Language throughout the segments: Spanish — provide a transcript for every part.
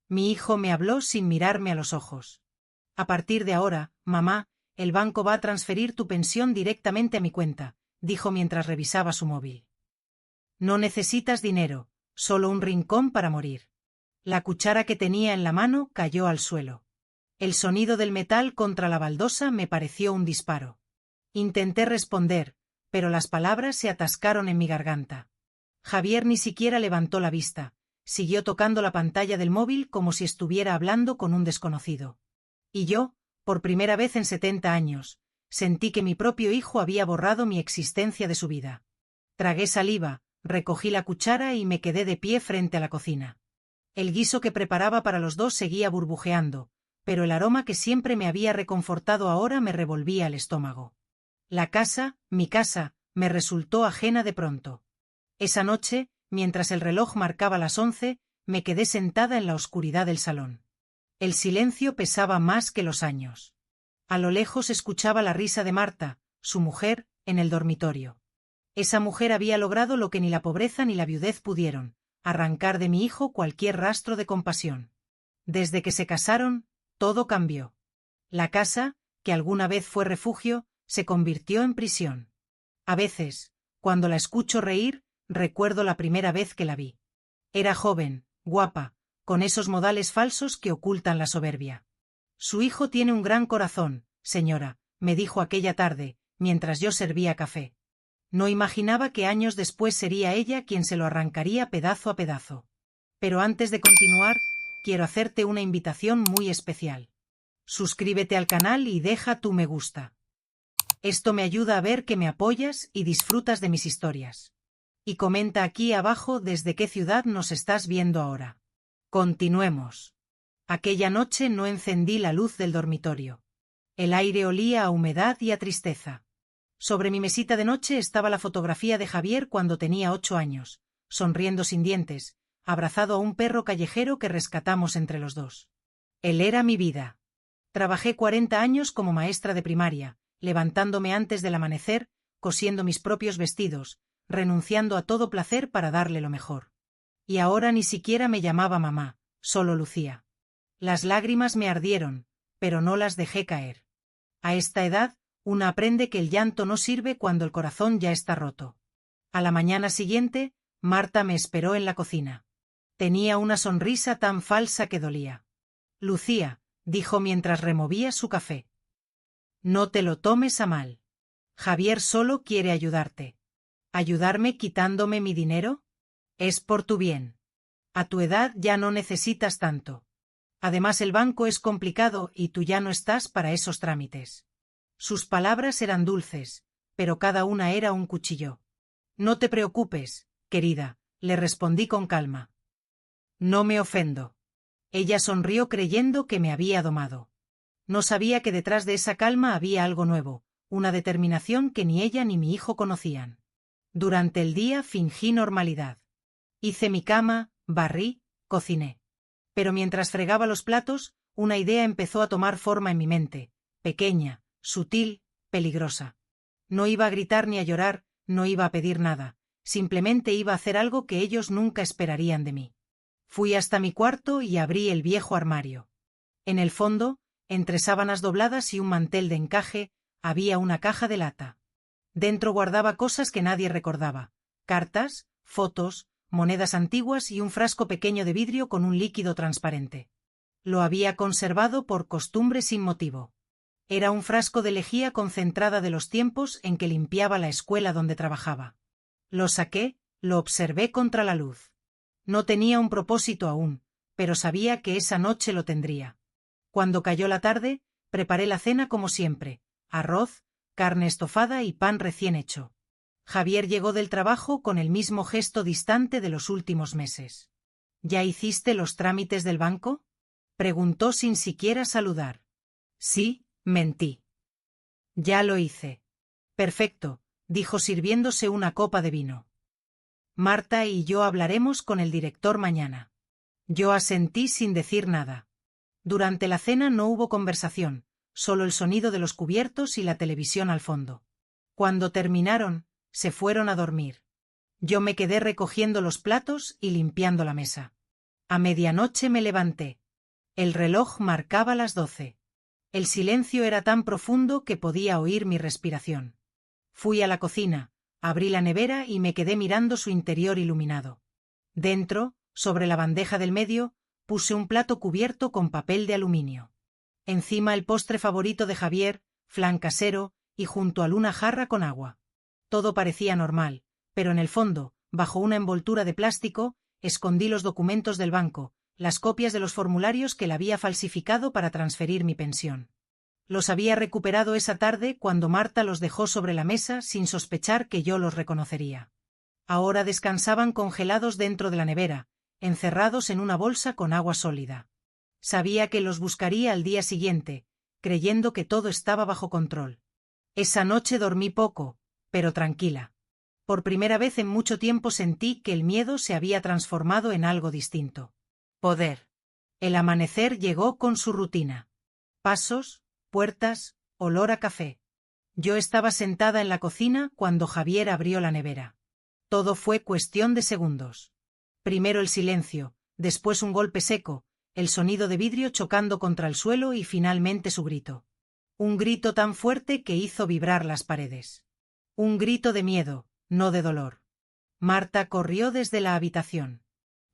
Mi hijo me habló sin mirarme a los ojos. A partir de ahora, mamá, el banco va a transferir tu pensión directamente a mi cuenta, dijo mientras revisaba su móvil. No necesitas dinero, solo un rincón para morir. La cuchara que tenía en la mano cayó al suelo. El sonido del metal contra la baldosa me pareció un disparo. Intenté responder, pero las palabras se atascaron en mi garganta. Javier ni siquiera levantó la vista, siguió tocando la pantalla del móvil como si estuviera hablando con un desconocido. Y yo, por primera vez en 70 años, sentí que mi propio hijo había borrado mi existencia de su vida. Tragué saliva, recogí la cuchara y me quedé de pie frente a la cocina. El guiso que preparaba para los dos seguía burbujeando, pero el aroma que siempre me había reconfortado ahora me revolvía el estómago. La casa, mi casa, me resultó ajena de pronto. Esa noche, mientras el reloj marcaba las 11, me quedé sentada en la oscuridad del salón. El silencio pesaba más que los años. A lo lejos escuchaba la risa de Marta, su mujer, en el dormitorio. Esa mujer había logrado lo que ni la pobreza ni la viudez pudieron, arrancar de mi hijo cualquier rastro de compasión. Desde que se casaron, todo cambió. La casa, que alguna vez fue refugio, se convirtió en prisión. A veces, cuando la escucho reír, recuerdo la primera vez que la vi. Era joven, guapa, con esos modales falsos que ocultan la soberbia. Su hijo tiene un gran corazón, señora, me dijo aquella tarde, mientras yo servía café. No imaginaba que años después sería ella quien se lo arrancaría pedazo a pedazo. Pero antes de continuar, quiero hacerte una invitación muy especial. Suscríbete al canal y deja tu me gusta. Esto me ayuda a ver que me apoyas y disfrutas de mis historias. Y comenta aquí abajo desde qué ciudad nos estás viendo ahora. Continuemos. Aquella noche no encendí la luz del dormitorio. El aire olía a humedad y a tristeza. Sobre mi mesita de noche estaba la fotografía de Javier cuando tenía 8 años, sonriendo sin dientes, abrazado a un perro callejero que rescatamos entre los dos. Él era mi vida. Trabajé 40 años como maestra de primaria, levantándome antes del amanecer, cosiendo mis propios vestidos, renunciando a todo placer para darle lo mejor. Y ahora ni siquiera me llamaba mamá, solo Lucía. Las lágrimas me ardieron, pero no las dejé caer. A esta edad, una aprende que el llanto no sirve cuando el corazón ya está roto. A la mañana siguiente, Marta me esperó en la cocina. Tenía una sonrisa tan falsa que dolía. Lucía, dijo mientras removía su café. No te lo tomes a mal. Javier solo quiere ayudarte. ¿Ayudarme quitándome mi dinero? Es por tu bien. A tu edad ya no necesitas tanto. Además el banco es complicado y tú ya no estás para esos trámites. Sus palabras eran dulces, pero cada una era un cuchillo. No te preocupes, querida, le respondí con calma. No me ofendo. Ella sonrió creyendo que me había domado. No sabía que detrás de esa calma había algo nuevo, una determinación que ni ella ni mi hijo conocían. Durante el día fingí normalidad. Hice mi cama, barrí, cociné. Pero mientras fregaba los platos, una idea empezó a tomar forma en mi mente, pequeña, sutil, peligrosa. No iba a gritar ni a llorar, no iba a pedir nada, simplemente iba a hacer algo que ellos nunca esperarían de mí. Fui hasta mi cuarto y abrí el viejo armario. En el fondo, entre sábanas dobladas y un mantel de encaje, había una caja de lata. Dentro guardaba cosas que nadie recordaba: cartas, fotos, monedas antiguas y un frasco pequeño de vidrio con un líquido transparente. Lo había conservado por costumbre sin motivo. Era un frasco de lejía concentrada de los tiempos en que limpiaba la escuela donde trabajaba. Lo saqué, lo observé contra la luz. No tenía un propósito aún, pero sabía que esa noche lo tendría. Cuando cayó la tarde, preparé la cena como siempre: arroz, carne estofada y pan recién hecho. Javier llegó del trabajo con el mismo gesto distante de los últimos meses. ¿Ya hiciste los trámites del banco?, preguntó sin siquiera saludar. Sí, mentí. Ya lo hice. Perfecto, dijo sirviéndose una copa de vino. Marta y yo hablaremos con el director mañana. Yo asentí sin decir nada. Durante la cena no hubo conversación, solo el sonido de los cubiertos y la televisión al fondo. Cuando terminaron, se fueron a dormir. Yo me quedé recogiendo los platos y limpiando la mesa. A medianoche me levanté. El reloj marcaba las 12. El silencio era tan profundo que podía oír mi respiración. Fui a la cocina, abrí la nevera y me quedé mirando su interior iluminado. Dentro, sobre la bandeja del medio, puse un plato cubierto con papel de aluminio. Encima el postre favorito de Javier, flan casero, y junto a él una jarra con agua. Todo parecía normal, pero en el fondo, bajo una envoltura de plástico, escondí los documentos del banco, las copias de los formularios que la había falsificado para transferir mi pensión. Los había recuperado esa tarde cuando Marta los dejó sobre la mesa sin sospechar que yo los reconocería. Ahora descansaban congelados dentro de la nevera, encerrados en una bolsa con agua sólida. Sabía que los buscaría al día siguiente, creyendo que todo estaba bajo control. Esa noche dormí poco, pero tranquila. Por primera vez en mucho tiempo sentí que el miedo se había transformado en algo distinto. Poder. El amanecer llegó con su rutina. Pasos, puertas, olor a café. Yo estaba sentada en la cocina cuando Javier abrió la nevera. Todo fue cuestión de segundos. Primero el silencio, después un golpe seco, el sonido de vidrio chocando contra el suelo y finalmente su grito. Un grito tan fuerte que hizo vibrar las paredes. Un grito de miedo, no de dolor. Marta corrió desde la habitación.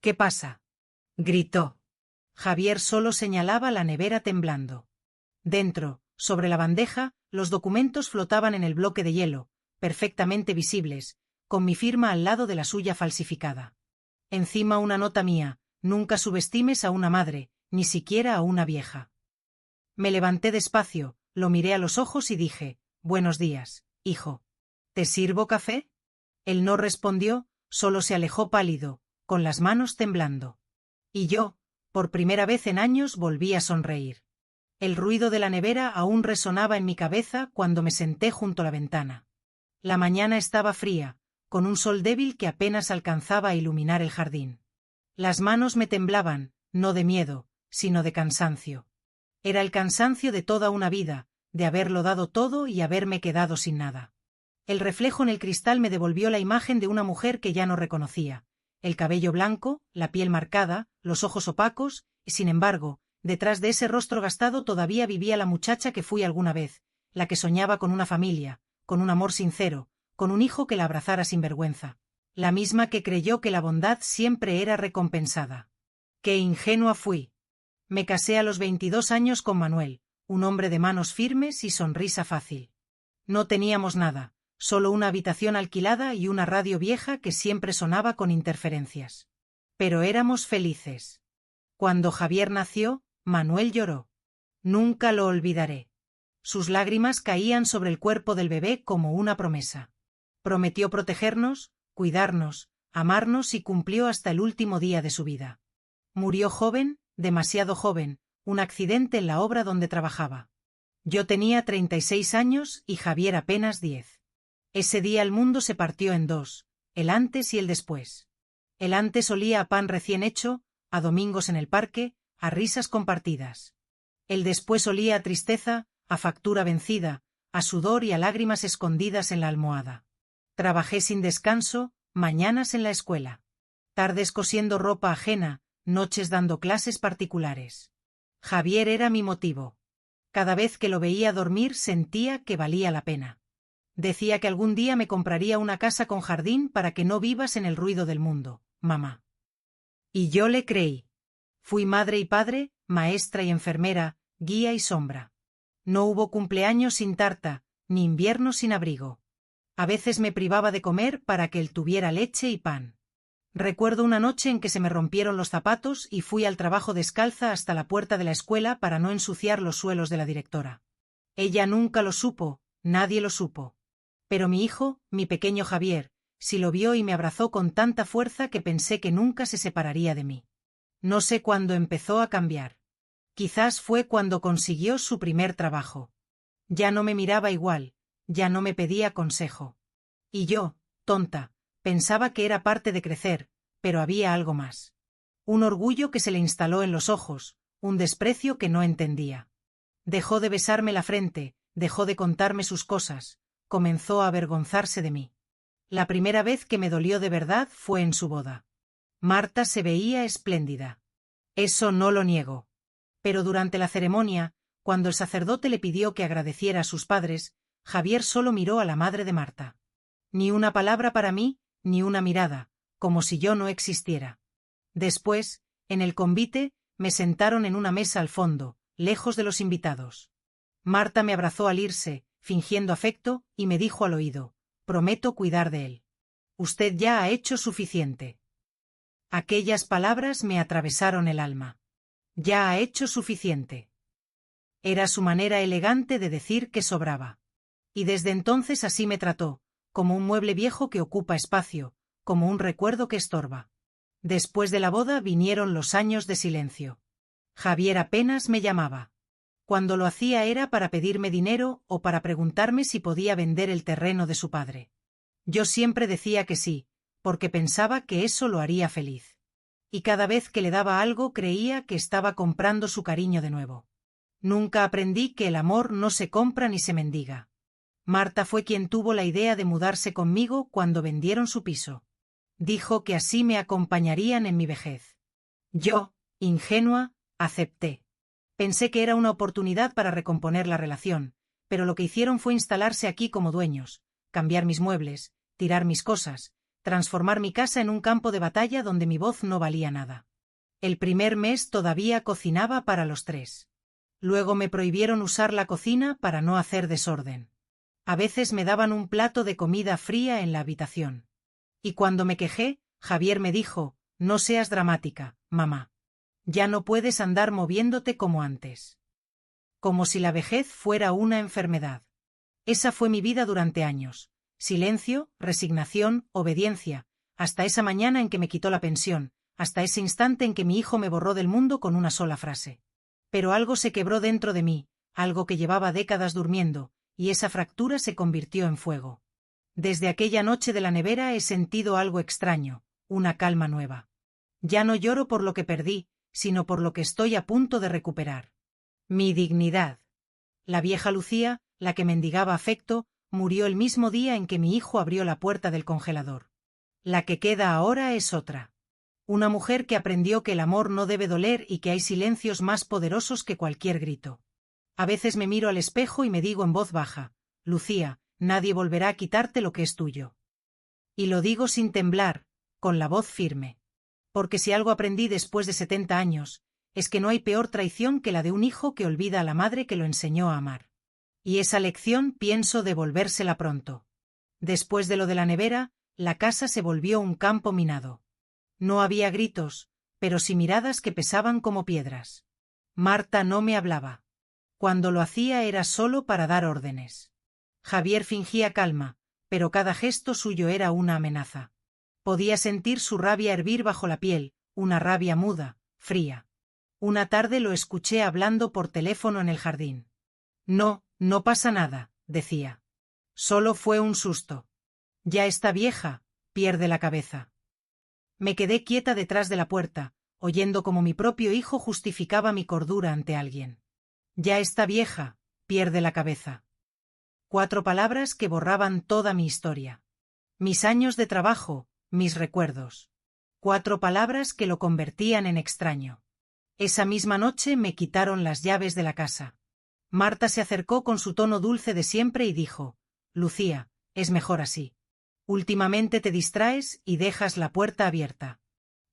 «¿Qué pasa?», gritó. Javier solo señalaba la nevera temblando. Dentro, sobre la bandeja, los documentos flotaban en el bloque de hielo, perfectamente visibles, con mi firma al lado de la suya falsificada. Encima una nota mía: «Nunca subestimes a una madre, ni siquiera a una vieja». Me levanté despacio, lo miré a los ojos y dije: «Buenos días, hijo. ¿Te sirvo café?». Él no respondió, solo se alejó pálido, con las manos temblando. Y yo, por primera vez en años, volví a sonreír. El ruido de la nevera aún resonaba en mi cabeza cuando me senté junto a la ventana. La mañana estaba fría, con un sol débil que apenas alcanzaba a iluminar el jardín. Las manos me temblaban, no de miedo, sino de cansancio. Era el cansancio de toda una vida, de haberlo dado todo y haberme quedado sin nada. El reflejo en el cristal me devolvió la imagen de una mujer que ya no reconocía. El cabello blanco, la piel marcada, los ojos opacos, y sin embargo, detrás de ese rostro gastado todavía vivía la muchacha que fui alguna vez, la que soñaba con una familia, con un amor sincero, con un hijo que la abrazara sin vergüenza. La misma que creyó que la bondad siempre era recompensada. ¡Qué ingenua fui! Me casé a los 22 años con Manuel, un hombre de manos firmes y sonrisa fácil. No teníamos nada, solo una habitación alquilada y una radio vieja que siempre sonaba con interferencias. Pero éramos felices. Cuando Javier nació, Manuel lloró. Nunca lo olvidaré. Sus lágrimas caían sobre el cuerpo del bebé como una promesa. Prometió protegernos, cuidarnos, amarnos y cumplió hasta el último día de su vida. Murió joven, demasiado joven, un accidente en la obra donde trabajaba. Yo tenía 36 años y Javier apenas 10. Ese día el mundo se partió en dos, el antes y el después. El antes olía a pan recién hecho, a domingos en el parque, a risas compartidas. El después olía a tristeza, a factura vencida, a sudor y a lágrimas escondidas en la almohada. Trabajé sin descanso, mañanas en la escuela. Tardes cosiendo ropa ajena, noches dando clases particulares. Javier era mi motivo. Cada vez que lo veía dormir sentía que valía la pena. Decía que algún día me compraría una casa con jardín para que no vivas en el ruido del mundo, mamá. Y yo le creí. Fui madre y padre, maestra y enfermera, guía y sombra. No hubo cumpleaños sin tarta, ni invierno sin abrigo. A veces me privaba de comer para que él tuviera leche y pan. Recuerdo una noche en que se me rompieron los zapatos y fui al trabajo descalza hasta la puerta de la escuela para no ensuciar los suelos de la directora. Ella nunca lo supo, nadie lo supo. Pero mi hijo, mi pequeño Javier, sí lo vio y me abrazó con tanta fuerza que pensé que nunca se separaría de mí. No sé cuándo empezó a cambiar. Quizás fue cuando consiguió su primer trabajo. Ya no me miraba igual, ya no me pedía consejo. Y yo, tonta, pensaba que era parte de crecer, pero había algo más. Un orgullo que se le instaló en los ojos, un desprecio que no entendía. Dejó de besarme la frente, dejó de contarme sus cosas, comenzó a avergonzarse de mí. La primera vez que me dolió de verdad fue en su boda. Marta se veía espléndida. Eso no lo niego. Pero durante la ceremonia, cuando el sacerdote le pidió que agradeciera a sus padres, Javier solo miró a la madre de Marta. Ni una palabra para mí, ni una mirada, como si yo no existiera. Después, en el convite, me sentaron en una mesa al fondo, lejos de los invitados. Marta me abrazó al irse, fingiendo afecto, y me dijo al oído: prometo cuidar de él. Usted ya ha hecho suficiente. Aquellas palabras me atravesaron el alma. Ya ha hecho suficiente. Era su manera elegante de decir que sobraba. Y desde entonces así me trató, como un mueble viejo que ocupa espacio, como un recuerdo que estorba. Después de la boda vinieron los años de silencio. Javier apenas me llamaba. Cuando lo hacía era para pedirme dinero o para preguntarme si podía vender el terreno de su padre. Yo siempre decía que sí, porque pensaba que eso lo haría feliz. Y cada vez que le daba algo creía que estaba comprando su cariño de nuevo. Nunca aprendí que el amor no se compra ni se mendiga. Marta fue quien tuvo la idea de mudarse conmigo cuando vendieron su piso. Dijo que así me acompañarían en mi vejez. Yo, ingenua, acepté. Pensé que era una oportunidad para recomponer la relación, pero lo que hicieron fue instalarse aquí como dueños, cambiar mis muebles, tirar mis cosas, transformar mi casa en un campo de batalla donde mi voz no valía nada. El primer mes todavía cocinaba para los 3. Luego me prohibieron usar la cocina para no hacer desorden. A veces me daban un plato de comida fría en la habitación. Y cuando me quejé, Javier me dijo: no seas dramática, mamá. Ya no puedes andar moviéndote como antes. Como si la vejez fuera una enfermedad. Esa fue mi vida durante años. Silencio, resignación, obediencia, hasta esa mañana en que me quitó la pensión, hasta ese instante en que mi hijo me borró del mundo con una sola frase. Pero algo se quebró dentro de mí, algo que llevaba décadas durmiendo, y esa fractura se convirtió en fuego. Desde aquella noche de la nevera he sentido algo extraño, una calma nueva. Ya no lloro por lo que perdí, sino por lo que estoy a punto de recuperar. Mi dignidad. La vieja Lucía, la que mendigaba afecto, murió el mismo día en que mi hijo abrió la puerta del congelador. La que queda ahora es otra. Una mujer que aprendió que el amor no debe doler y que hay silencios más poderosos que cualquier grito. A veces me miro al espejo y me digo en voz baja: Lucía, nadie volverá a quitarte lo que es tuyo. Y lo digo sin temblar, con la voz firme. Porque si algo aprendí después de 70 años, es que no hay peor traición que la de un hijo que olvida a la madre que lo enseñó a amar. Y esa lección pienso devolvérsela pronto. Después de lo de la nevera, la casa se volvió un campo minado. No había gritos, pero sí miradas que pesaban como piedras. Marta no me hablaba. Cuando lo hacía era solo para dar órdenes. Javier fingía calma, pero cada gesto suyo era una amenaza. Podía sentir su rabia hervir bajo la piel, una rabia muda, fría. Una tarde lo escuché hablando por teléfono en el jardín. No, no pasa nada, decía. Solo fue un susto. Ya está vieja, pierde la cabeza. Me quedé quieta detrás de la puerta, oyendo como mi propio hijo justificaba mi cordura ante alguien. Ya está vieja, pierde la cabeza. 4 palabras que borraban toda mi historia. Mis años de trabajo, mis recuerdos. 4 palabras que lo convertían en extraño. Esa misma noche me quitaron las llaves de la casa. Marta se acercó con su tono dulce de siempre y dijo: Lucía, es mejor así. Últimamente te distraes y dejas la puerta abierta.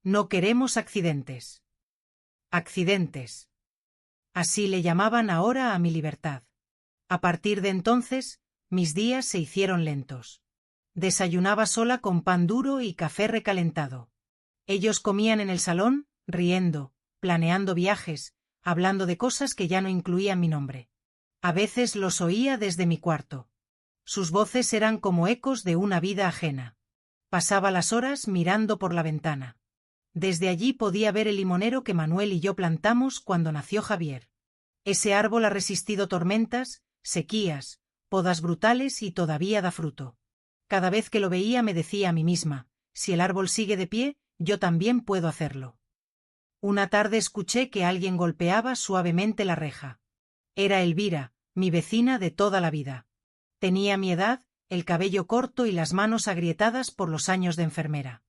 No queremos accidentes. Accidentes. Así le llamaban ahora a mi libertad. A partir de entonces, mis días se hicieron lentos. Desayunaba sola con pan duro y café recalentado. Ellos comían en el salón, riendo, planeando viajes, hablando de cosas que ya no incluían mi nombre. A veces los oía desde mi cuarto. Sus voces eran como ecos de una vida ajena. Pasaba las horas mirando por la ventana. Desde allí podía ver el limonero que Manuel y yo plantamos cuando nació Javier. Ese árbol ha resistido tormentas, sequías, podas brutales y todavía da fruto. Cada vez que lo veía me decía a mí misma: si el árbol sigue de pie, yo también puedo hacerlo. Una tarde escuché que alguien golpeaba suavemente la reja. Era Elvira, mi vecina de toda la vida. Tenía mi edad, el cabello corto y las manos agrietadas por los años de enfermera.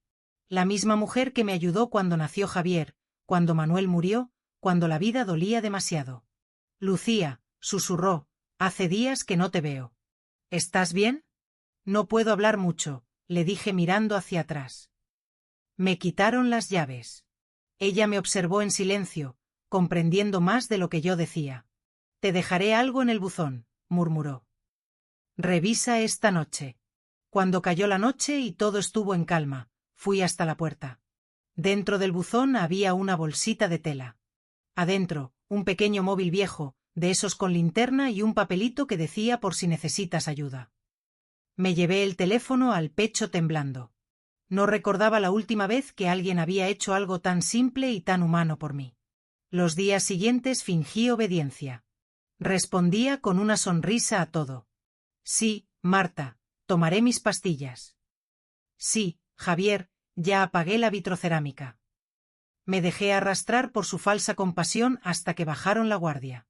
La misma mujer que me ayudó cuando nació Javier, cuando Manuel murió, cuando la vida dolía demasiado. Lucía, susurró, hace días que no te veo. ¿Estás bien? No puedo hablar mucho, le dije mirando hacia atrás. Me quitaron las llaves. Ella me observó en silencio, comprendiendo más de lo que yo decía. Te dejaré algo en el buzón, murmuró. Revisa esta noche. Cuando cayó la noche y todo estuvo en calma, fui hasta la puerta. Dentro del buzón había una bolsita de tela. Adentro, un pequeño móvil viejo, de esos con linterna y un papelito que decía por si necesitas ayuda. Me llevé el teléfono al pecho temblando. No recordaba la última vez que alguien había hecho algo tan simple y tan humano por mí. Los días siguientes fingí obediencia. Respondía con una sonrisa a todo. Sí, Marta, tomaré mis pastillas. Sí, Javier, ya apagué la vitrocerámica. Me dejé arrastrar por su falsa compasión hasta que bajaron la guardia.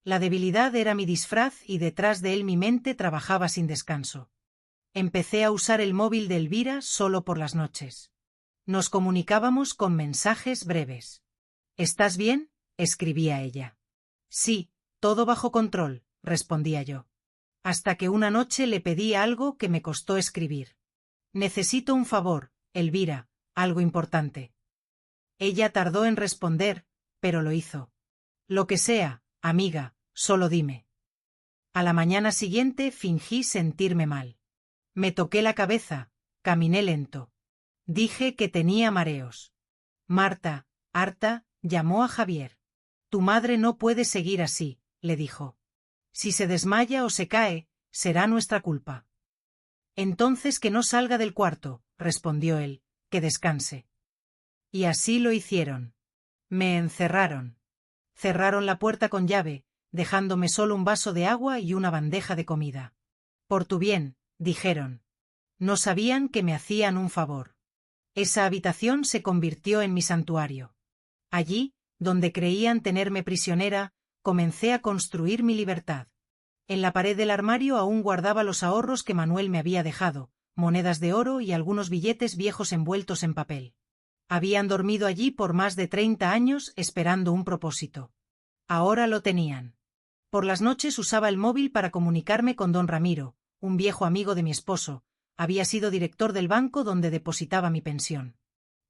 La debilidad era mi disfraz y detrás de él mi mente trabajaba sin descanso. Empecé a usar el móvil de Elvira solo por las noches. Nos comunicábamos con mensajes breves. ¿Estás bien?, escribía ella. Sí, todo bajo control, respondía yo. Hasta que una noche le pedí algo que me costó escribir. Necesito un favor, Elvira, algo importante. Ella tardó en responder, pero lo hizo. Lo que sea, amiga, solo dime. A la mañana siguiente fingí sentirme mal. Me toqué la cabeza, caminé lento. Dije que tenía mareos. Marta, harta, llamó a Javier. Tu madre no puede seguir así, le dijo. Si se desmaya o se cae, será nuestra culpa. Entonces que no salga del cuarto, respondió él, que descanse. Y así lo hicieron. Me encerraron. Cerraron la puerta con llave, dejándome solo un vaso de agua y una bandeja de comida. Por tu bien, dijeron. No sabían que me hacían un favor. Esa habitación se convirtió en mi santuario. Allí, donde creían tenerme prisionera, comencé a construir mi libertad. En la pared del armario aún guardaba los ahorros que Manuel me había dejado, monedas de oro y algunos billetes viejos envueltos en papel. Habían dormido allí por más de 30 años esperando un propósito. Ahora lo tenían. Por las noches usaba el móvil para comunicarme con don Ramiro, un viejo amigo de mi esposo. Había sido director del banco donde depositaba mi pensión.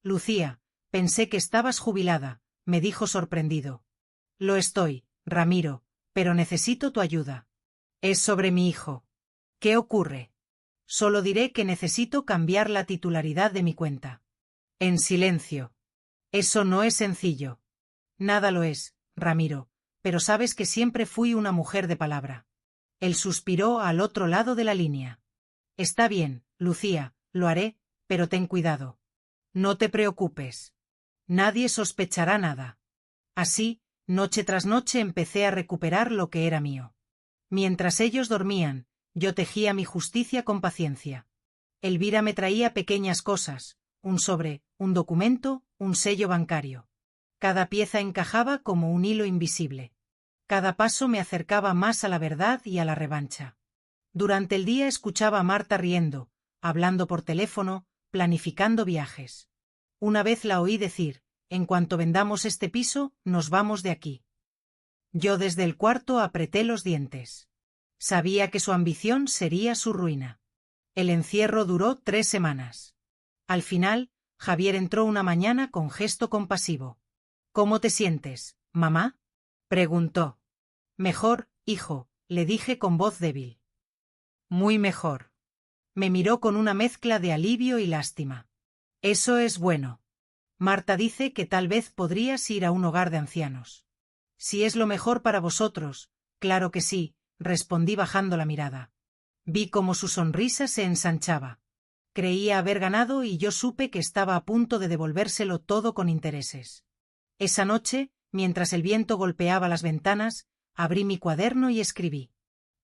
Lucía, pensé que estabas jubilada, me dijo sorprendido. Lo estoy, Ramiro, pero necesito tu ayuda. Es sobre mi hijo. ¿Qué ocurre? Solo diré que necesito cambiar la titularidad de mi cuenta. En silencio. Eso no es sencillo. Nada lo es, Ramiro, pero sabes que siempre fui una mujer de palabra. Él suspiró al otro lado de la línea. Está bien, Lucía, lo haré, pero ten cuidado. No te preocupes. Nadie sospechará nada. Así, noche tras noche empecé a recuperar lo que era mío. Mientras ellos dormían, yo tejía mi justicia con paciencia. Elvira me traía pequeñas cosas, un sobre, un documento, un sello bancario. Cada pieza encajaba como un hilo invisible. Cada paso me acercaba más a la verdad y a la revancha. Durante el día escuchaba a Marta riendo, hablando por teléfono, planificando viajes. Una vez la oí decir, en cuanto vendamos este piso, nos vamos de aquí. Yo desde el cuarto apreté los dientes. Sabía que su ambición sería su ruina. El encierro duró 3 semanas. Al final, Javier entró una mañana con gesto compasivo. ¿Cómo te sientes, mamá?, preguntó. Mejor, hijo, le dije con voz débil. Muy mejor. Me miró con una mezcla de alivio y lástima. Eso es bueno. Marta dice que tal vez podrías ir a un hogar de ancianos. Si es lo mejor para vosotros, claro que sí, respondí bajando la mirada. Vi cómo su sonrisa se ensanchaba. Creía haber ganado y yo supe que estaba a punto de devolvérselo todo con intereses. Esa noche, mientras el viento golpeaba las ventanas, abrí mi cuaderno y escribí.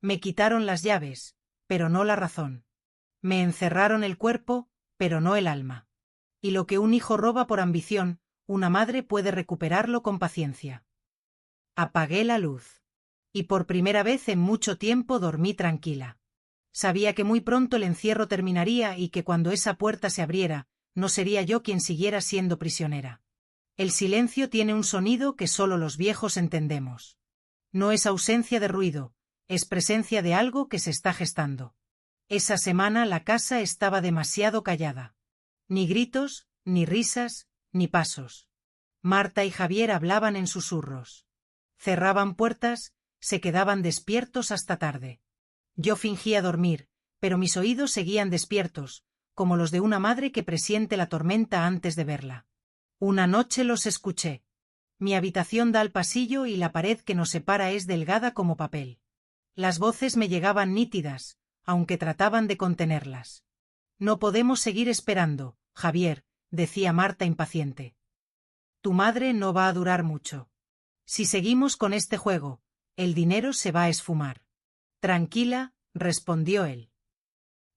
Me quitaron las llaves, pero no la razón. Me encerraron el cuerpo, pero no el alma. Y lo que un hijo roba por ambición, una madre puede recuperarlo con paciencia. Apagué la luz. Y por primera vez en mucho tiempo dormí tranquila. Sabía que muy pronto el encierro terminaría y que cuando esa puerta se abriera, no sería yo quien siguiera siendo prisionera. El silencio tiene un sonido que solo los viejos entendemos. No es ausencia de ruido, es presencia de algo que se está gestando. Esa semana la casa estaba demasiado callada. Ni gritos, ni risas, ni pasos. Marta y Javier hablaban en susurros. Cerraban puertas, se quedaban despiertos hasta tarde. Yo fingía dormir, pero mis oídos seguían despiertos, como los de una madre que presiente la tormenta antes de verla. Una noche los escuché. Mi habitación da al pasillo y la pared que nos separa es delgada como papel. Las voces me llegaban nítidas, aunque trataban de contenerlas. No podemos seguir esperando, Javier, decía Marta impaciente. Tu madre no va a durar mucho. Si seguimos con este juego, el dinero se va a esfumar. Tranquila, respondió él.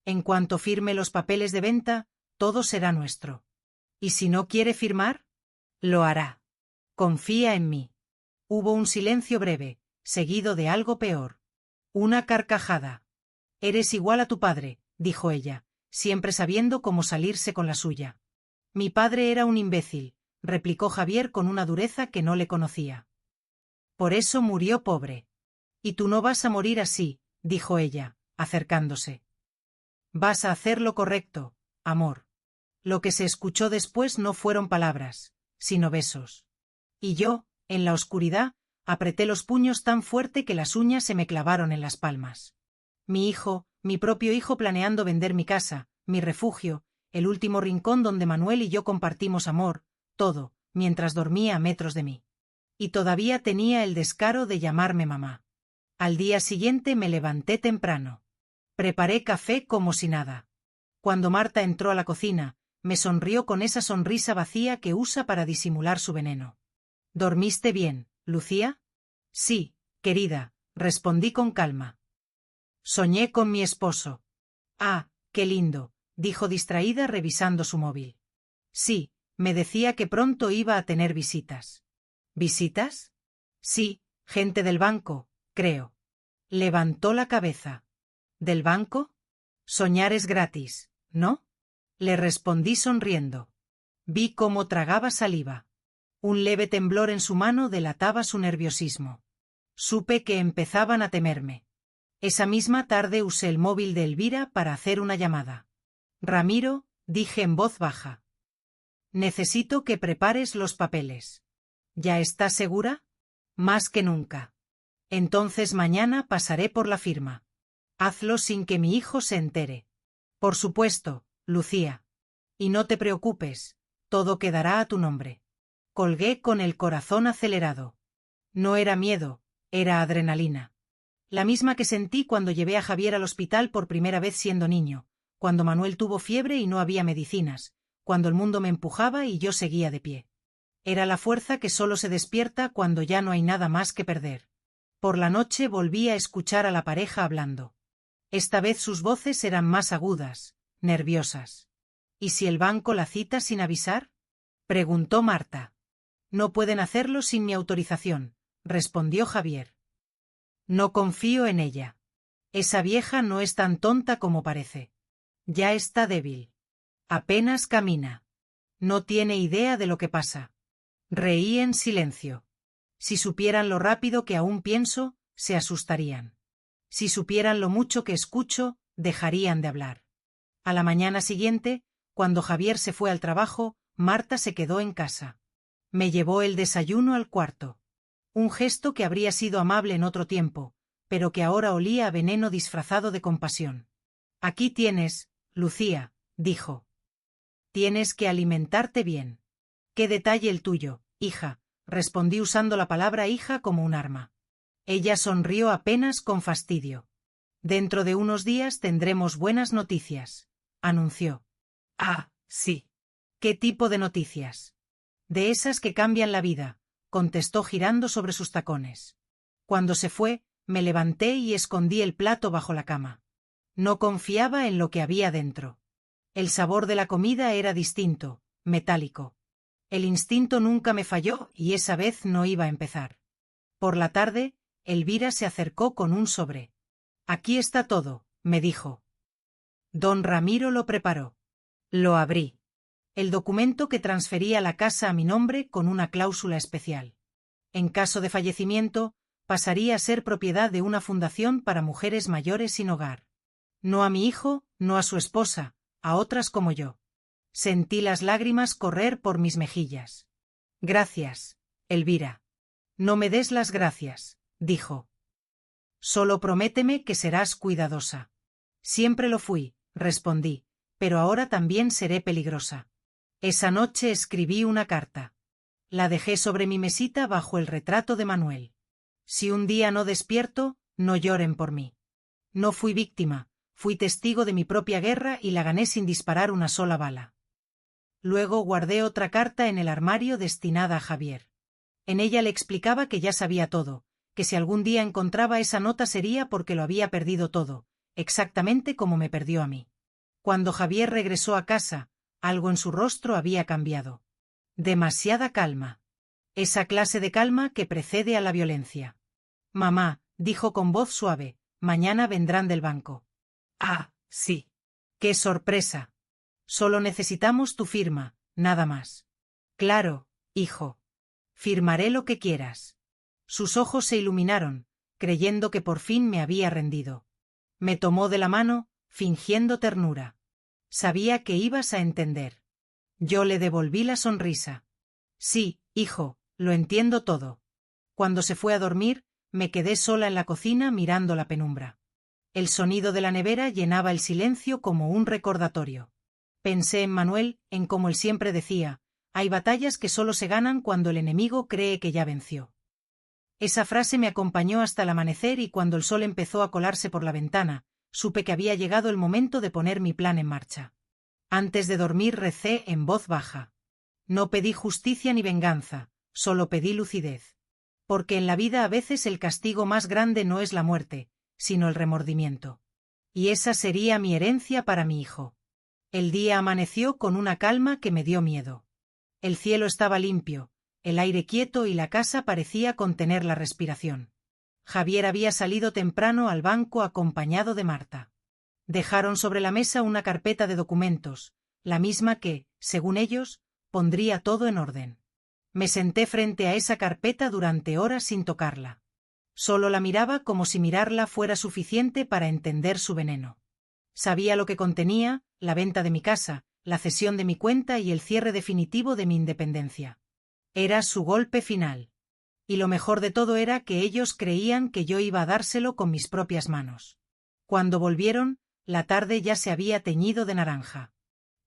En cuanto firme los papeles de venta, todo será nuestro. ¿Y si no quiere firmar? Lo hará. Confía en mí. Hubo un silencio breve, seguido de algo peor. Una carcajada. Eres igual a tu padre, dijo ella, siempre sabiendo cómo salirse con la suya. Mi padre era un imbécil, replicó Javier con una dureza que no le conocía. Por eso murió pobre. Y tú no vas a morir así, dijo ella, acercándose. Vas a hacer lo correcto, amor. Lo que se escuchó después no fueron palabras, sino besos. Y yo, en la oscuridad, apreté los puños tan fuerte que las uñas se me clavaron en las palmas. Mi hijo, mi propio hijo planeando vender mi casa, mi refugio, el último rincón donde Manuel y yo compartimos amor, todo, mientras dormía a metros de mí. Y todavía tenía el descaro de llamarme mamá. Al día siguiente me levanté temprano. Preparé café como si nada. Cuando Marta entró a la cocina, me sonrió con esa sonrisa vacía que usa para disimular su veneno. ¿Dormiste bien, Lucía? Sí, querida, respondí con calma. Soñé con mi esposo. Ah, qué lindo, dijo distraída revisando su móvil. Sí, me decía que pronto iba a tener visitas. ¿Visitas? Sí, gente del banco, creo. Levantó la cabeza. ¿Del banco? Soñar es gratis, ¿no? Le respondí sonriendo. Vi cómo tragaba saliva. Un leve temblor en su mano delataba su nerviosismo. Supe que empezaban a temerme. Esa misma tarde usé el móvil de Elvira para hacer una llamada. Ramiro, dije en voz baja. Necesito que prepares los papeles. ¿Ya estás segura? Más que nunca. Entonces mañana pasaré por la firma. Hazlo sin que mi hijo se entere. Por supuesto, Lucía. Y no te preocupes, todo quedará a tu nombre. Colgué con el corazón acelerado. No era miedo, era adrenalina. La misma que sentí cuando llevé a Javier al hospital por primera vez siendo niño, cuando Manuel tuvo fiebre y no había medicinas, cuando el mundo me empujaba y yo seguía de pie. Era la fuerza que solo se despierta cuando ya no hay nada más que perder. Por la noche volví a escuchar a la pareja hablando. Esta vez sus voces eran más agudas, nerviosas. ¿Y si el banco la cita sin avisar? Preguntó Marta. No pueden hacerlo sin mi autorización, respondió Javier. No confío en ella. Esa vieja no es tan tonta como parece. Ya está débil. Apenas camina. No tiene idea de lo que pasa. Reí en silencio. Si supieran lo rápido que aún pienso, se asustarían. Si supieran lo mucho que escucho, dejarían de hablar. A la mañana siguiente, cuando Javier se fue al trabajo, Marta se quedó en casa. Me llevó el desayuno al cuarto. Un gesto que habría sido amable en otro tiempo, pero que ahora olía a veneno disfrazado de compasión. Aquí tienes, Lucía, dijo. Tienes que alimentarte bien. Qué detalle el tuyo, hija, respondí usando la palabra hija como un arma. Ella sonrió apenas con fastidio. Dentro de unos días tendremos buenas noticias, anunció. Ah, sí. ¿Qué tipo de noticias? De esas que cambian la vida, contestó girando sobre sus tacones. Cuando se fue, me levanté y escondí el plato bajo la cama. No confiaba en lo que había dentro. El sabor de la comida era distinto, metálico. El instinto nunca me falló y esa vez no iba a empezar. Por la tarde, Elvira se acercó con un sobre. Aquí está todo, me dijo. Don Ramiro lo preparó. Lo abrí. El documento que transfería la casa a mi nombre con una cláusula especial. En caso de fallecimiento, pasaría a ser propiedad de una fundación para mujeres mayores sin hogar. No a mi hijo, no a su esposa, a otras como yo. Sentí las lágrimas correr por mis mejillas. Gracias, Elvira. No me des las gracias, dijo. Solo prométeme que serás cuidadosa. Siempre lo fui, respondí, pero ahora también seré peligrosa. Esa noche escribí una carta. La dejé sobre mi mesita bajo el retrato de Manuel. Si un día no despierto, no lloren por mí. No fui víctima, fui testigo de mi propia guerra y la gané sin disparar una sola bala. Luego guardé otra carta en el armario destinada a Javier. En ella le explicaba que ya sabía todo, que si algún día encontraba esa nota sería porque lo había perdido todo, exactamente como me perdió a mí. Cuando Javier regresó a casa, algo en su rostro había cambiado. Demasiada calma. Esa clase de calma que precede a la violencia. Mamá, dijo con voz suave, mañana vendrán del banco. Ah, sí. ¡Qué sorpresa! Solo necesitamos tu firma, nada más. Claro, hijo. Firmaré lo que quieras. Sus ojos se iluminaron, creyendo que por fin me había rendido. Me tomó de la mano, fingiendo ternura. Sabía que ibas a entender. Yo le devolví la sonrisa. Sí, hijo, lo entiendo todo. Cuando se fue a dormir, me quedé sola en la cocina mirando la penumbra. El sonido de la nevera llenaba el silencio como un recordatorio. Pensé en Manuel, en cómo él siempre decía, hay batallas que solo se ganan cuando el enemigo cree que ya venció. Esa frase me acompañó hasta el amanecer y cuando el sol empezó a colarse por la ventana, supe que había llegado el momento de poner mi plan en marcha. Antes de dormir recé en voz baja. No pedí justicia ni venganza, solo pedí lucidez. Porque en la vida a veces el castigo más grande no es la muerte, sino el remordimiento. Y esa sería mi herencia para mi hijo. El día amaneció con una calma que me dio miedo. El cielo estaba limpio, el aire quieto y la casa parecía contener la respiración. Javier había salido temprano al banco acompañado de Marta. Dejaron sobre la mesa una carpeta de documentos, la misma que, según ellos, pondría todo en orden. Me senté frente a esa carpeta durante horas sin tocarla. Solo la miraba como si mirarla fuera suficiente para entender su veneno. Sabía lo que contenía, la venta de mi casa, la cesión de mi cuenta y el cierre definitivo de mi independencia. Era su golpe final. Y lo mejor de todo era que ellos creían que yo iba a dárselo con mis propias manos. Cuando volvieron, la tarde ya se había teñido de naranja.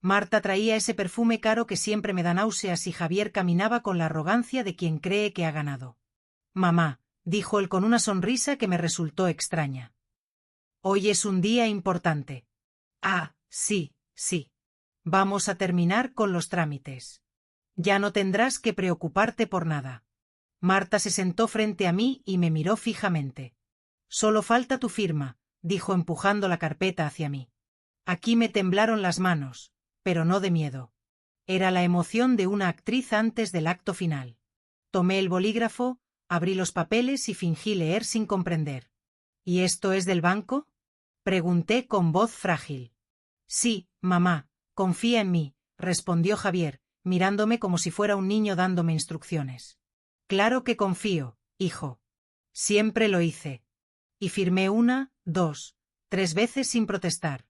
Marta traía ese perfume caro que siempre me da náuseas y Javier caminaba con la arrogancia de quien cree que ha ganado. Mamá, dijo él con una sonrisa que me resultó extraña. Hoy es un día importante. Ah, sí, sí. Vamos a terminar con los trámites. Ya no tendrás que preocuparte por nada. Marta se sentó frente a mí y me miró fijamente. Solo falta tu firma, dijo empujando la carpeta hacia mí. Aquí me temblaron las manos, pero no de miedo. Era la emoción de una actriz antes del acto final. Tomé el bolígrafo, abrí los papeles y fingí leer sin comprender. ¿Y esto es del banco? Pregunté con voz frágil. Sí, mamá, confía en mí, respondió Javier, mirándome como si fuera un niño dándome instrucciones. Claro que confío, hijo. Siempre lo hice. Y firmé 1, 2, 3 veces sin protestar.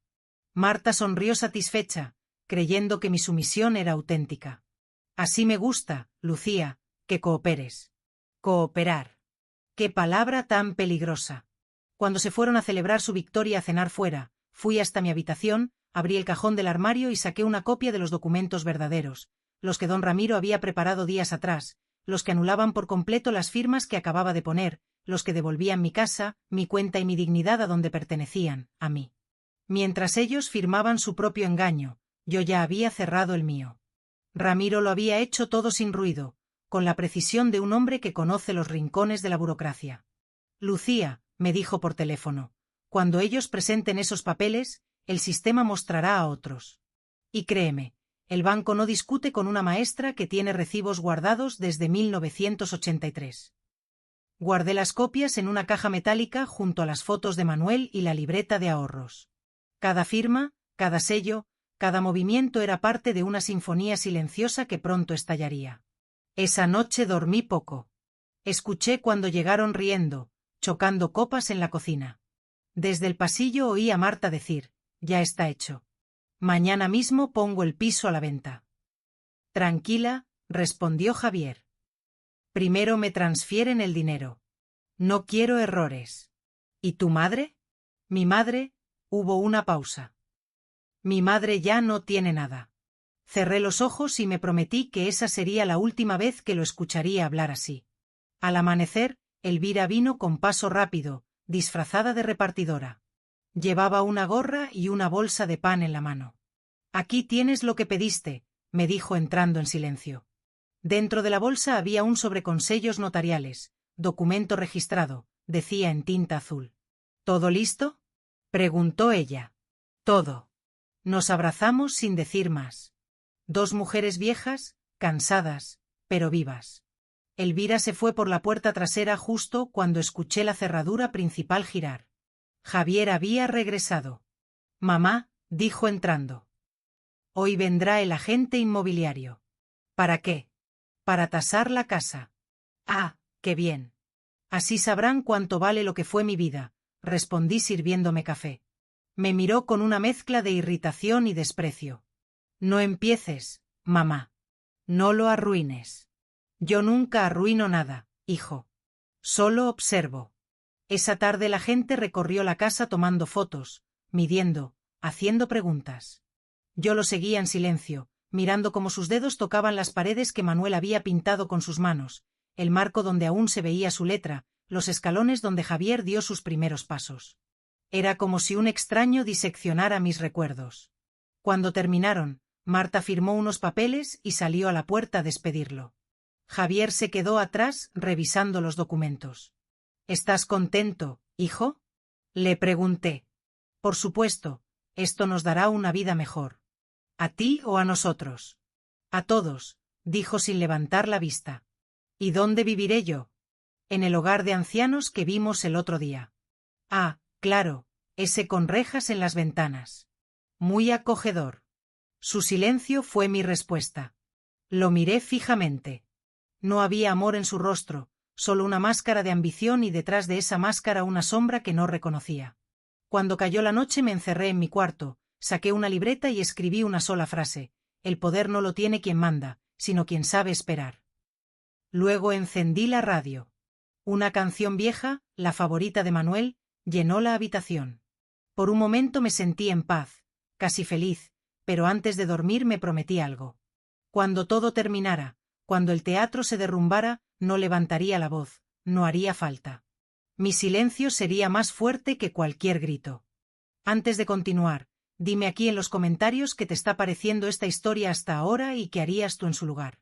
Marta sonrió satisfecha, creyendo que mi sumisión era auténtica. Así me gusta, Lucía, que cooperes. Cooperar. ¡Qué palabra tan peligrosa! Cuando se fueron a celebrar su victoria a cenar fuera, fui hasta mi habitación, abrí el cajón del armario y saqué una copia de los documentos verdaderos, los que don Ramiro había preparado días atrás, los que anulaban por completo las firmas que acababa de poner, los que devolvían mi casa, mi cuenta y mi dignidad a donde pertenecían, a mí. Mientras ellos firmaban su propio engaño, yo ya había cerrado el mío. Ramiro lo había hecho todo sin ruido, con la precisión de un hombre que conoce los rincones de la burocracia. Lucía, me dijo por teléfono, cuando ellos presenten esos papeles, el sistema mostrará a otros. Y créeme, el banco no discute con una maestra que tiene recibos guardados desde 1983. Guardé las copias en una caja metálica junto a las fotos de Manuel y la libreta de ahorros. Cada firma, cada sello, cada movimiento era parte de una sinfonía silenciosa que pronto estallaría. Esa noche dormí poco. Escuché cuando llegaron riendo, chocando copas en la cocina. Desde el pasillo oí a Marta decir: «Ya está hecho. Mañana mismo pongo el piso a la venta». «Tranquila», respondió Javier. «Primero me transfieren el dinero. No quiero errores». «¿Y tu madre?» «Mi madre». Hubo una pausa. «Mi madre ya no tiene nada». Cerré los ojos y me prometí que esa sería la última vez que lo escucharía hablar así. Al amanecer, Elvira vino con paso rápido, disfrazada de repartidora. Llevaba una gorra y una bolsa de pan en la mano. «Aquí tienes lo que pediste», me dijo entrando en silencio. Dentro de la bolsa había un sobre con sellos notariales, documento registrado, decía en tinta azul. «¿Todo listo?», preguntó ella. «Todo». Nos abrazamos sin decir más. Dos mujeres viejas, cansadas, pero vivas. Elvira se fue por la puerta trasera justo cuando escuché la cerradura principal girar. Javier había regresado. «Mamá», dijo entrando. «Hoy vendrá el agente inmobiliario». «¿Para qué?» «Para tasar la casa». «Ah, qué bien. Así sabrán cuánto vale lo que fue mi vida», respondí sirviéndome café. Me miró con una mezcla de irritación y desprecio. «No empieces, mamá. No lo arruines». «Yo nunca arruino nada, hijo. Solo observo». Esa tarde la gente recorrió la casa tomando fotos, midiendo, haciendo preguntas. Yo lo seguía en silencio, mirando cómo sus dedos tocaban las paredes que Manuel había pintado con sus manos, el marco donde aún se veía su letra, los escalones donde Javier dio sus primeros pasos. Era como si un extraño diseccionara mis recuerdos. Cuando terminaron, Marta firmó unos papeles y salió a la puerta a despedirlo. Javier se quedó atrás revisando los documentos. «¿Estás contento, hijo?», le pregunté. «Por supuesto, esto nos dará una vida mejor». «¿A ti o a nosotros?» «A todos», dijo sin levantar la vista. «¿Y dónde viviré yo?» «En el hogar de ancianos que vimos el otro día». «Ah, claro, ese con rejas en las ventanas. Muy acogedor». Su silencio fue mi respuesta. Lo miré fijamente. No había amor en su rostro, solo una máscara de ambición y detrás de esa máscara una sombra que no reconocía. Cuando cayó la noche me encerré en mi cuarto, saqué una libreta y escribí una sola frase: «El poder no lo tiene quien manda, sino quien sabe esperar». Luego encendí la radio. Una canción vieja, la favorita de Manuel, llenó la habitación. Por un momento me sentí en paz, casi feliz, pero antes de dormir me prometí algo. Cuando todo terminara, cuando el teatro se derrumbara, no levantaría la voz, no haría falta. Mi silencio sería más fuerte que cualquier grito. Antes de continuar, dime aquí en los comentarios qué te está pareciendo esta historia hasta ahora y qué harías tú en su lugar.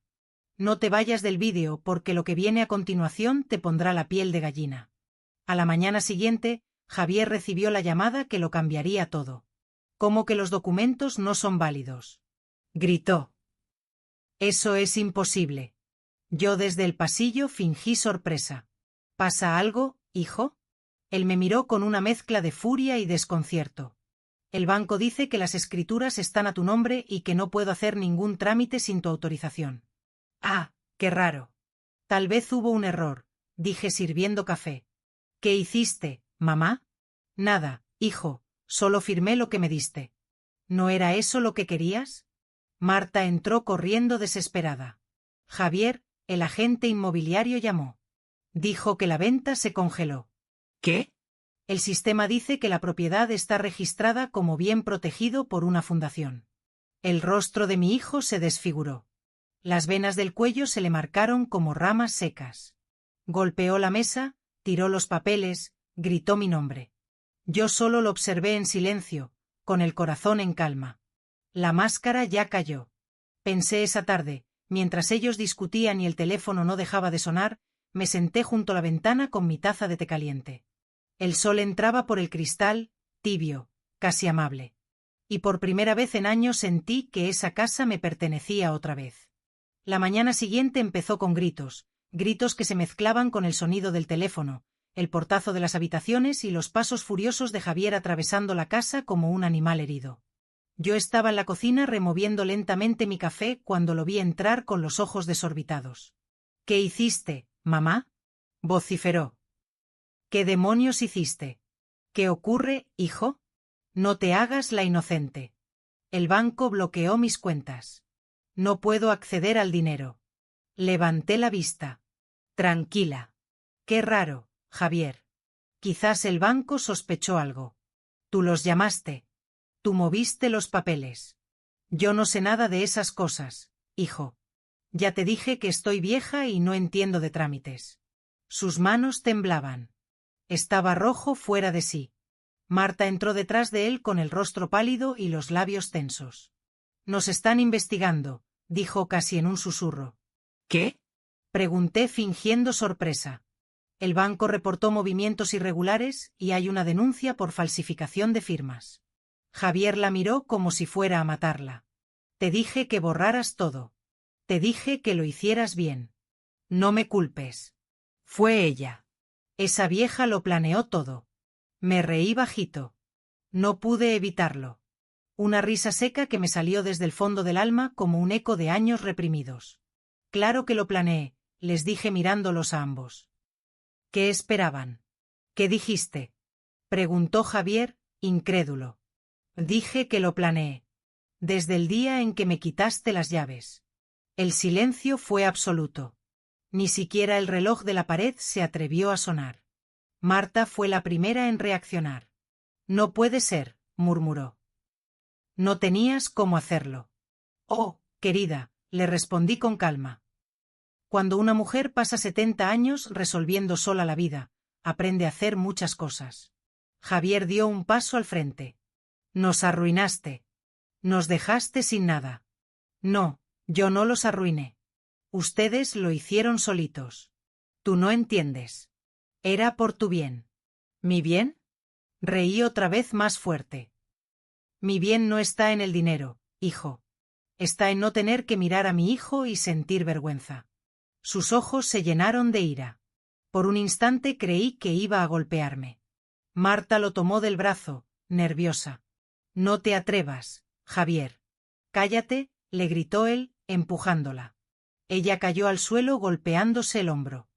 No te vayas del vídeo porque lo que viene a continuación te pondrá la piel de gallina. A la mañana siguiente, Javier recibió la llamada que lo cambiaría todo. «¿Cómo que los documentos no son válidos?», gritó. «Eso es imposible». Yo desde el pasillo fingí sorpresa. «¿Pasa algo, hijo?». Él me miró con una mezcla de furia y desconcierto. «El banco dice que las escrituras están a tu nombre y que no puedo hacer ningún trámite sin tu autorización». «Ah, qué raro. Tal vez hubo un error», dije sirviendo café. «¿Qué hiciste, mamá?». «Nada, hijo, solo firmé lo que me diste». «¿No era eso lo que querías?». Marta entró corriendo desesperada. Javier, el agente inmobiliario, llamó. Dijo que la venta se congeló. «¿Qué?». «El sistema dice que la propiedad está registrada como bien protegido por una fundación». El rostro de mi hijo se desfiguró. Las venas del cuello se le marcaron como ramas secas. Golpeó la mesa, tiró los papeles, gritó mi nombre. Yo solo lo observé en silencio, con el corazón en calma. La máscara ya cayó. Pensé esa tarde, mientras ellos discutían y el teléfono no dejaba de sonar, me senté junto a la ventana con mi taza de té caliente. El sol entraba por el cristal, tibio, casi amable. Y por primera vez en años sentí que esa casa me pertenecía otra vez. La mañana siguiente empezó con gritos, gritos que se mezclaban con el sonido del teléfono, el portazo de las habitaciones y los pasos furiosos de Javier atravesando la casa como un animal herido. Yo estaba en la cocina removiendo lentamente mi café cuando lo vi entrar con los ojos desorbitados. —¿Qué hiciste, mamá? —vociferó. —¿Qué demonios hiciste? —¿Qué ocurre, hijo? No te hagas la inocente. El banco bloqueó mis cuentas. No puedo acceder al dinero. Levanté la vista. Tranquila. Qué raro, Javier. Quizás el banco sospechó algo. Tú los llamaste. Tú moviste los papeles. Yo no sé nada de esas cosas, hijo. Ya te dije que estoy vieja y no entiendo de trámites. Sus manos temblaban. Estaba rojo fuera de sí. Marta entró detrás de él con el rostro pálido y los labios tensos. Nos están investigando, dijo casi en un susurro. ¿Qué? Pregunté fingiendo sorpresa. El banco reportó movimientos irregulares y hay una denuncia por falsificación de firmas. Javier la miró como si fuera a matarla. Te dije que borraras todo. Te dije que lo hicieras bien. No me culpes. Fue ella. Esa vieja lo planeó todo. Me reí bajito. No pude evitarlo. Una risa seca que me salió desde el fondo del alma como un eco de años reprimidos. Claro que lo planeé, les dije mirándolos a ambos. ¿Qué esperaban? ¿Qué dijiste? Preguntó Javier, incrédulo. Dije que lo planeé. Desde el día en que me quitaste las llaves. El silencio fue absoluto. Ni siquiera el reloj de la pared se atrevió a sonar. Marta fue la primera en reaccionar. No puede ser, murmuró. No tenías cómo hacerlo. Oh, querida, le respondí con calma. Cuando una mujer pasa 70 años resolviendo sola la vida, aprende a hacer muchas cosas. Javier dio un paso al frente. Nos arruinaste. Nos dejaste sin nada. No, yo no los arruiné. Ustedes lo hicieron solitos. Tú no entiendes. Era por tu bien. ¿Mi bien? Reí otra vez más fuerte. Mi bien no está en el dinero, hijo. Está en no tener que mirar a mi hijo y sentir vergüenza. Sus ojos se llenaron de ira. Por un instante creí que iba a golpearme. Marta lo tomó del brazo, nerviosa. No te atrevas, Javier. Cállate, le gritó él, empujándola. Ella cayó al suelo golpeándose el hombro.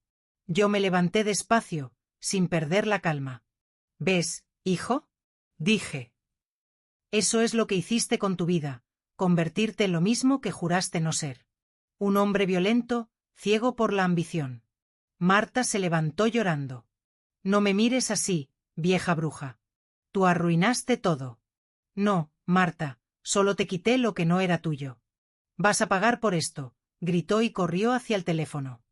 Yo me levanté despacio, sin perder la calma. ¿Ves, hijo? Dije. Eso es lo que hiciste con tu vida, convertirte en lo mismo que juraste no ser. Un hombre violento, ciego por la ambición. Marta se levantó llorando. No me mires así, vieja bruja. Tú arruinaste todo. No, Marta, solo te quité lo que no era tuyo. Vas a pagar por esto, gritó y corrió hacia el teléfono.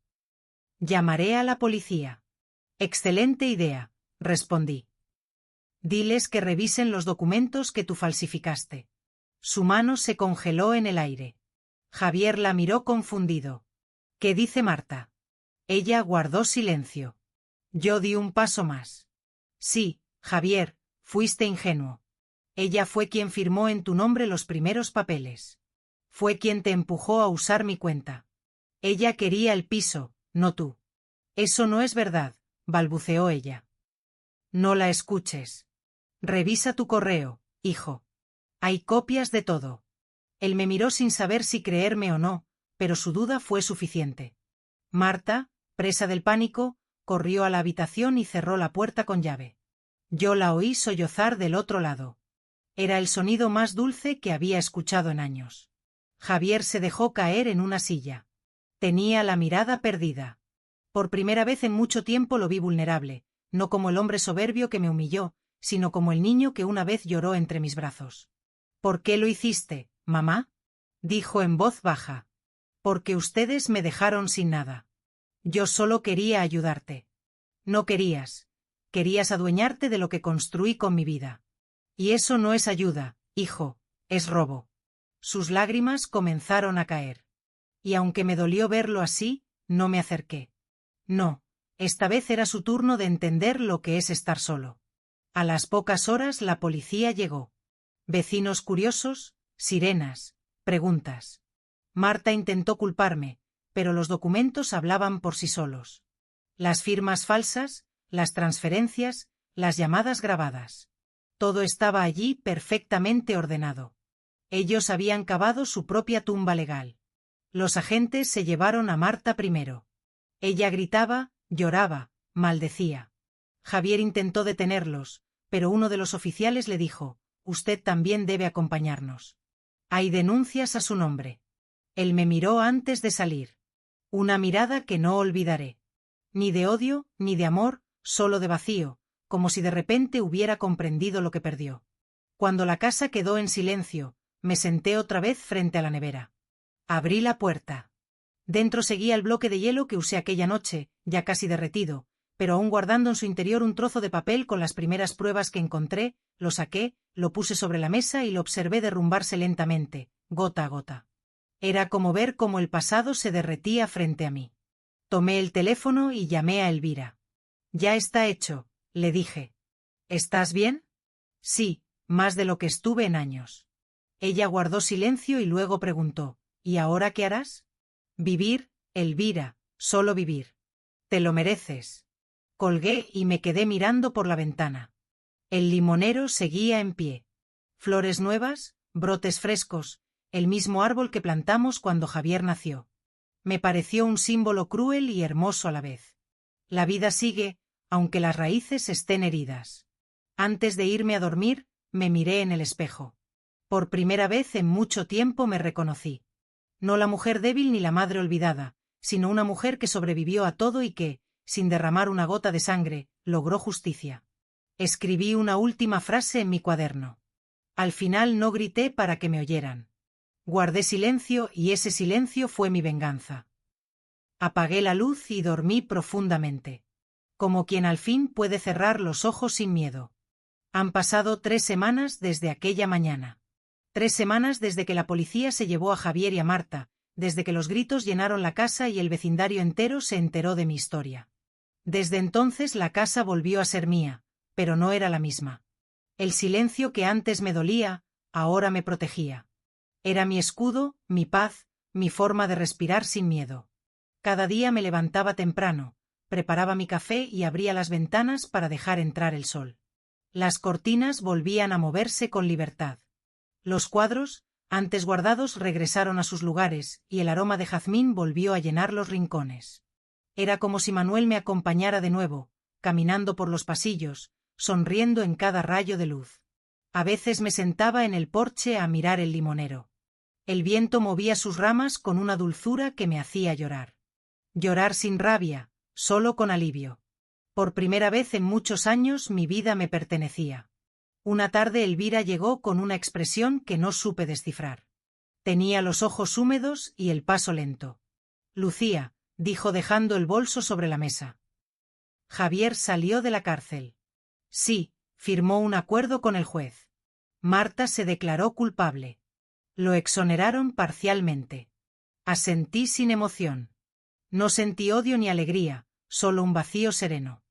Llamaré a la policía. Excelente idea, respondí. Diles que revisen los documentos que tú falsificaste. Su mano se congeló en el aire. Javier la miró confundido. ¿Qué dice Marta? Ella guardó silencio. Yo di un paso más. Sí, Javier, fuiste ingenuo. Ella fue quien firmó en tu nombre los primeros papeles. Fue quien te empujó a usar mi cuenta. Ella quería el piso, no tú. Eso no es verdad, balbuceó ella. No la escuches. Revisa tu correo, hijo. Hay copias de todo. Él me miró sin saber si creerme o no, pero su duda fue suficiente. Marta, presa del pánico, corrió a la habitación y cerró la puerta con llave. Yo la oí sollozar del otro lado. Era el sonido más dulce que había escuchado en años. Javier se dejó caer en una silla. Tenía la mirada perdida. Por primera vez en mucho tiempo lo vi vulnerable, no como el hombre soberbio que me humilló, sino como el niño que una vez lloró entre mis brazos. ¿Por qué lo hiciste, mamá? Dijo en voz baja. Porque ustedes me dejaron sin nada. Yo solo quería ayudarte. No querías. Querías adueñarte de lo que construí con mi vida. Y eso no es ayuda, hijo, es robo. Sus lágrimas comenzaron a caer. Y aunque me dolió verlo así, no me acerqué. No, esta vez era su turno de entender lo que es estar solo. A las pocas horas la policía llegó. Vecinos curiosos, sirenas, preguntas. Marta intentó culparme, pero los documentos hablaban por sí solos. Las firmas falsas, las transferencias, las llamadas grabadas. Todo estaba allí perfectamente ordenado. Ellos habían cavado su propia tumba legal. Los agentes se llevaron a Marta primero. Ella gritaba, lloraba, maldecía. Javier intentó detenerlos, pero uno de los oficiales le dijo: «Usted también debe acompañarnos. Hay denuncias a su nombre». Él me miró antes de salir. Una mirada que no olvidaré. Ni de odio, ni de amor, solo de vacío, como si de repente hubiera comprendido lo que perdió. Cuando la casa quedó en silencio, me senté otra vez frente a la nevera. Abrí la puerta. Dentro seguía el bloque de hielo que usé aquella noche, ya casi derretido, pero aún guardando en su interior un trozo de papel con las primeras pruebas que encontré. Lo saqué, lo puse sobre la mesa y lo observé derrumbarse lentamente, gota a gota. Era como ver cómo el pasado se derretía frente a mí. Tomé el teléfono y llamé a Elvira. «Ya está hecho», le dije. «¿Estás bien?» «Sí, más de lo que estuve en años». Ella guardó silencio y luego preguntó: «¿Y ahora qué harás?» «Vivir, Elvira, solo vivir». «Te lo mereces». Colgué y me quedé mirando por la ventana. El limonero seguía en pie. Flores nuevas, brotes frescos, el mismo árbol que plantamos cuando Javier nació. Me pareció un símbolo cruel y hermoso a la vez. La vida sigue, aunque las raíces estén heridas. Antes de irme a dormir, me miré en el espejo. Por primera vez en mucho tiempo me reconocí. No la mujer débil ni la madre olvidada, sino una mujer que sobrevivió a todo y que, sin derramar una gota de sangre, logró justicia. Escribí una última frase en mi cuaderno. Al final no grité para que me oyeran. Guardé silencio y ese silencio fue mi venganza. Apagué la luz y dormí profundamente. Como quien al fin puede cerrar los ojos sin miedo. Han pasado 3 semanas desde aquella mañana. 3 semanas desde que la policía se llevó a Javier y a Marta, desde que los gritos llenaron la casa y el vecindario entero se enteró de mi historia. Desde entonces la casa volvió a ser mía, pero no era la misma. El silencio que antes me dolía, ahora me protegía. Era mi escudo, mi paz, mi forma de respirar sin miedo. Cada día me levantaba temprano, preparaba mi café y abría las ventanas para dejar entrar el sol. Las cortinas volvían a moverse con libertad. Los cuadros, antes guardados, regresaron a sus lugares y el aroma de jazmín volvió a llenar los rincones. Era como si Manuel me acompañara de nuevo, caminando por los pasillos, sonriendo en cada rayo de luz. A veces me sentaba en el porche a mirar el limonero. El viento movía sus ramas con una dulzura que me hacía llorar. Llorar sin rabia, solo con alivio. Por primera vez en muchos años mi vida me pertenecía. Una tarde Elvira llegó con una expresión que no supe descifrar. Tenía los ojos húmedos y el paso lento. «Lucía», dijo dejando el bolso sobre la mesa. «Javier salió de la cárcel». «Sí», firmó un acuerdo con el juez. «Marta se declaró culpable». «Lo exoneraron parcialmente». Asentí sin emoción. No sentí odio ni alegría, solo un vacío sereno.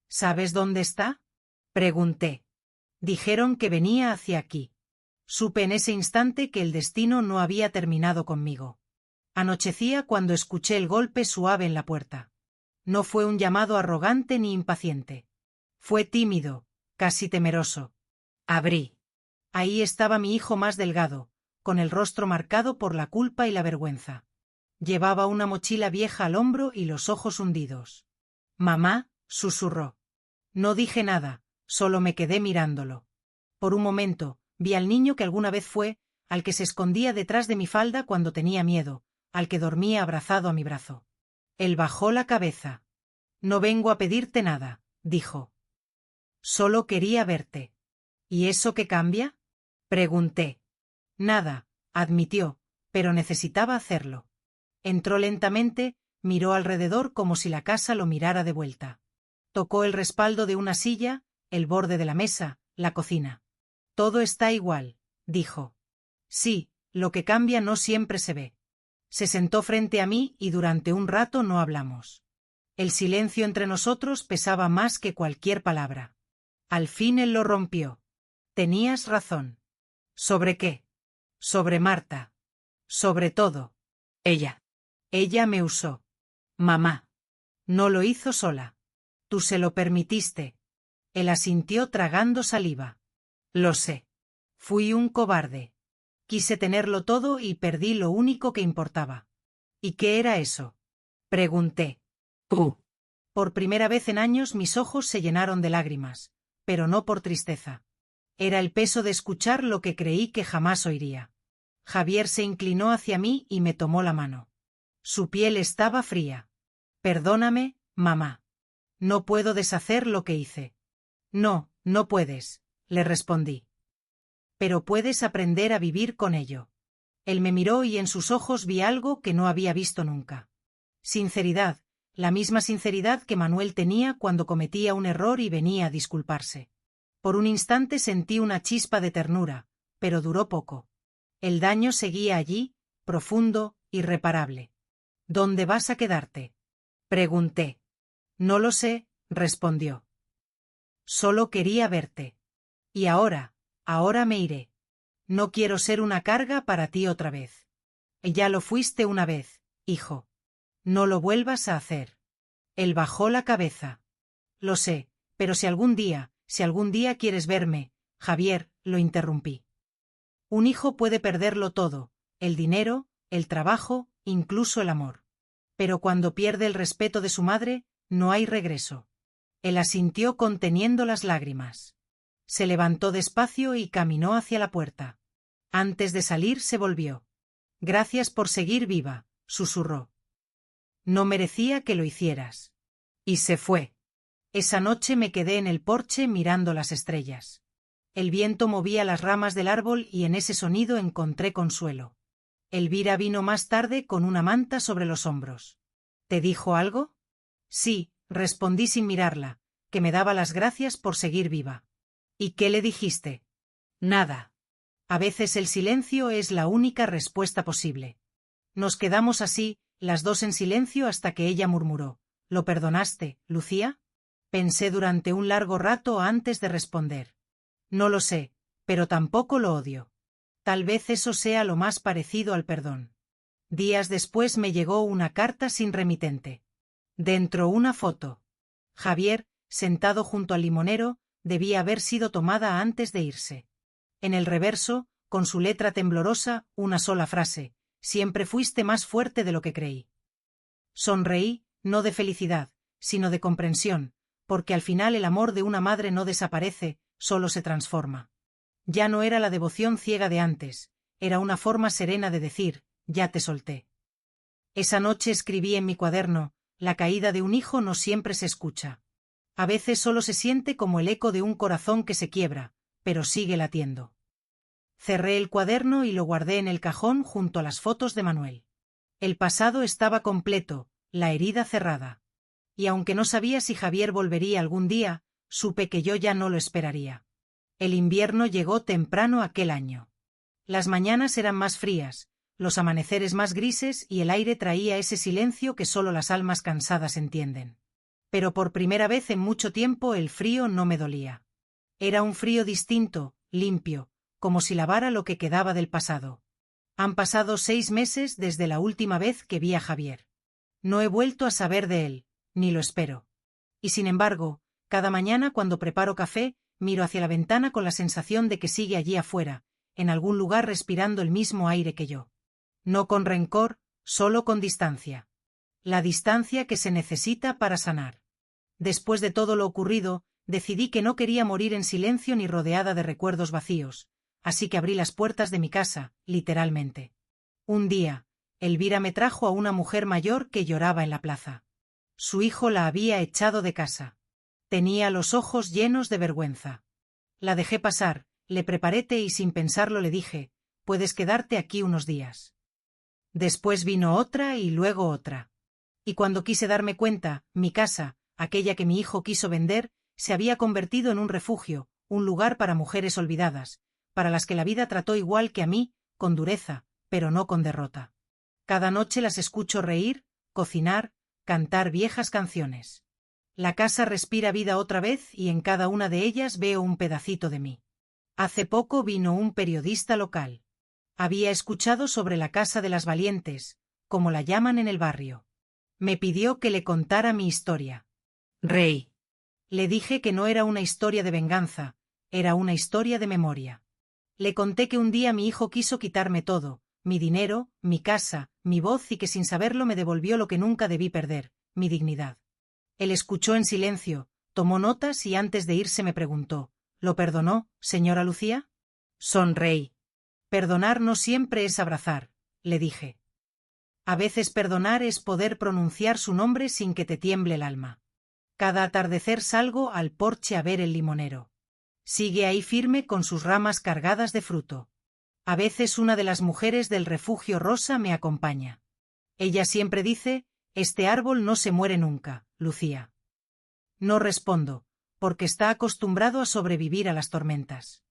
«¿Sabes dónde está?», pregunté. «Dijeron que venía hacia aquí». Supe en ese instante que el destino no había terminado conmigo. Anochecía cuando escuché el golpe suave en la puerta. No fue un llamado arrogante ni impaciente. Fue tímido, casi temeroso. Abrí. Ahí estaba mi hijo más delgado, con el rostro marcado por la culpa y la vergüenza. Llevaba una mochila vieja al hombro y los ojos hundidos. «Mamá», susurró. No dije nada, solo me quedé mirándolo. Por un momento, vi al niño que alguna vez fue, al que se escondía detrás de mi falda cuando tenía miedo, al que dormía abrazado a mi brazo. Él bajó la cabeza. «No vengo a pedirte nada», dijo. «Solo quería verte». «¿Y eso qué cambia?», pregunté. «Nada», admitió, pero necesitaba hacerlo. Entró lentamente, miró alrededor como si la casa lo mirara de vuelta. Tocó el respaldo de una silla, el borde de la mesa, la cocina. «Todo está igual», dijo. «Sí, lo que cambia no siempre se ve». Se sentó frente a mí y durante un rato no hablamos. El silencio entre nosotros pesaba más que cualquier palabra. Al fin él lo rompió. «Tenías razón». «¿Sobre qué?». «Sobre Marta». «Sobre todo». «Ella». «Ella me usó». «Mamá». «No lo hizo sola». «Tú se lo permitiste». Él asintió tragando saliva. «Lo sé. Fui un cobarde». Quise tenerlo todo y perdí lo único que importaba. ¿Y qué era eso? Pregunté. Por primera vez en años mis ojos se llenaron de lágrimas, pero no por tristeza. Era el peso de escuchar lo que creí que jamás oiría. Javier se inclinó hacia mí y me tomó la mano. Su piel estaba fría. Perdóname, mamá. No puedo deshacer lo que hice. No, no puedes, le respondí. Pero puedes aprender a vivir con ello. Él me miró y en sus ojos vi algo que no había visto nunca. Sinceridad, la misma sinceridad que Manuel tenía cuando cometía un error y venía a disculparse. Por un instante sentí una chispa de ternura, pero duró poco. El daño seguía allí, profundo, irreparable. ¿Dónde vas a quedarte? Pregunté. No lo sé, respondió. Solo quería verte. Y ahora me iré. No quiero ser una carga para ti otra vez. Ya lo fuiste una vez, hijo. No lo vuelvas a hacer. Él bajó la cabeza. Lo sé, pero si algún día quieres verme, Javier, lo interrumpí. Un hijo puede perderlo todo, el dinero, el trabajo, incluso el amor. Pero cuando pierde el respeto de su madre, no hay regreso. Él asintió conteniendo las lágrimas. Se levantó despacio y caminó hacia la puerta. Antes de salir se volvió. Gracias por seguir viva, susurró. No merecía que lo hicieras. Y se fue. Esa noche me quedé en el porche mirando las estrellas. El viento movía las ramas del árbol y en ese sonido encontré consuelo. Elvira vino más tarde con una manta sobre los hombros. ¿Te dijo algo? Sí, respondí sin mirarla, que me daba las gracias por seguir viva. ¿Y qué le dijiste? Nada. A veces el silencio es la única respuesta posible. Nos quedamos así, las dos en silencio hasta que ella murmuró. ¿Lo perdonaste, Lucía? Pensé durante un largo rato antes de responder. No lo sé, pero tampoco lo odio. Tal vez eso sea lo más parecido al perdón. Días después me llegó una carta sin remitente. Dentro una foto. Javier, sentado junto al limonero, debía haber sido tomada antes de irse. En el reverso, con su letra temblorosa, una sola frase: siempre fuiste más fuerte de lo que creí. Sonreí, no de felicidad, sino de comprensión, porque al final el amor de una madre no desaparece, solo se transforma. Ya no era la devoción ciega de antes, era una forma serena de decir, ya te solté. Esa noche escribí en mi cuaderno, la caída de un hijo no siempre se escucha. A veces solo se siente como el eco de un corazón que se quiebra, pero sigue latiendo. Cerré el cuaderno y lo guardé en el cajón junto a las fotos de Manuel. El pasado estaba completo, la herida cerrada. Y aunque no sabía si Javier volvería algún día, supe que yo ya no lo esperaría. El invierno llegó temprano aquel año. Las mañanas eran más frías, los amaneceres más grises y el aire traía ese silencio que solo las almas cansadas entienden. Pero por primera vez en mucho tiempo el frío no me dolía. Era un frío distinto, limpio, como si lavara lo que quedaba del pasado. Han pasado 6 meses desde la última vez que vi a Javier. No he vuelto a saber de él, ni lo espero. Y sin embargo, cada mañana cuando preparo café, miro hacia la ventana con la sensación de que sigue allí afuera, en algún lugar respirando el mismo aire que yo. No con rencor, solo con distancia. La distancia que se necesita para sanar. Después de todo lo ocurrido, decidí que no quería morir en silencio ni rodeada de recuerdos vacíos, así que abrí las puertas de mi casa, literalmente. Un día, Elvira me trajo a una mujer mayor que lloraba en la plaza. Su hijo la había echado de casa. Tenía los ojos llenos de vergüenza. La dejé pasar, le preparé té y sin pensarlo le dije, puedes quedarte aquí unos días. Después vino otra y luego otra. Y cuando quise darme cuenta, mi casa, aquella que mi hijo quiso vender, se había convertido en un refugio, un lugar para mujeres olvidadas, para las que la vida trató igual que a mí, con dureza, pero no con derrota. Cada noche las escucho reír, cocinar, cantar viejas canciones. La casa respira vida otra vez y en cada una de ellas veo un pedacito de mí. Hace poco vino un periodista local. Había escuchado sobre la Casa de las Valientes, como la llaman en el barrio. Me pidió que le contara mi historia. Rey. Le dije que no era una historia de venganza, era una historia de memoria. Le conté que un día mi hijo quiso quitarme todo, mi dinero, mi casa, mi voz y que sin saberlo me devolvió lo que nunca debí perder, mi dignidad. Él escuchó en silencio, tomó notas y antes de irse me preguntó, ¿lo perdonó, señora Lucía? Sonreí. Perdonar no siempre es abrazar, le dije. A veces perdonar es poder pronunciar su nombre sin que te tiemble el alma. Cada atardecer salgo al porche a ver el limonero. Sigue ahí firme con sus ramas cargadas de fruto. A veces una de las mujeres del refugio rosa me acompaña. Ella siempre dice, este árbol no se muere nunca, Lucía. No respondo, porque está acostumbrado a sobrevivir a las tormentas.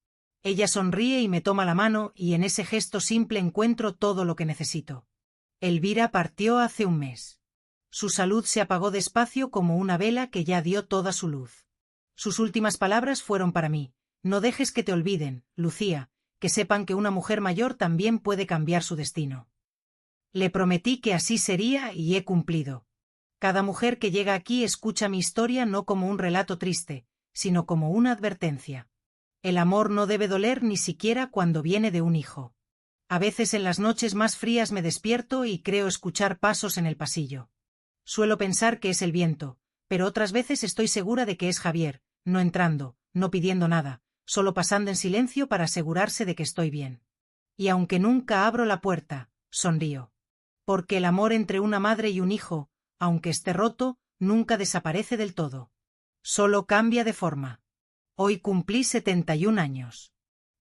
Ella sonríe y me toma la mano y en ese gesto simple encuentro todo lo que necesito. Elvira partió hace un mes. Su salud se apagó despacio como una vela que ya dio toda su luz. Sus últimas palabras fueron para mí, no dejes que te olviden, Lucía, que sepan que una mujer mayor también puede cambiar su destino. Le prometí que así sería y he cumplido. Cada mujer que llega aquí escucha mi historia no como un relato triste, sino como una advertencia. El amor no debe doler ni siquiera cuando viene de un hijo. A veces en las noches más frías me despierto y creo escuchar pasos en el pasillo. Suelo pensar que es el viento, pero otras veces estoy segura de que es Javier, no entrando, no pidiendo nada, solo pasando en silencio para asegurarse de que estoy bien. Y aunque nunca abro la puerta, sonrío. Porque el amor entre una madre y un hijo, aunque esté roto, nunca desaparece del todo. Solo cambia de forma. Hoy cumplí 71 años.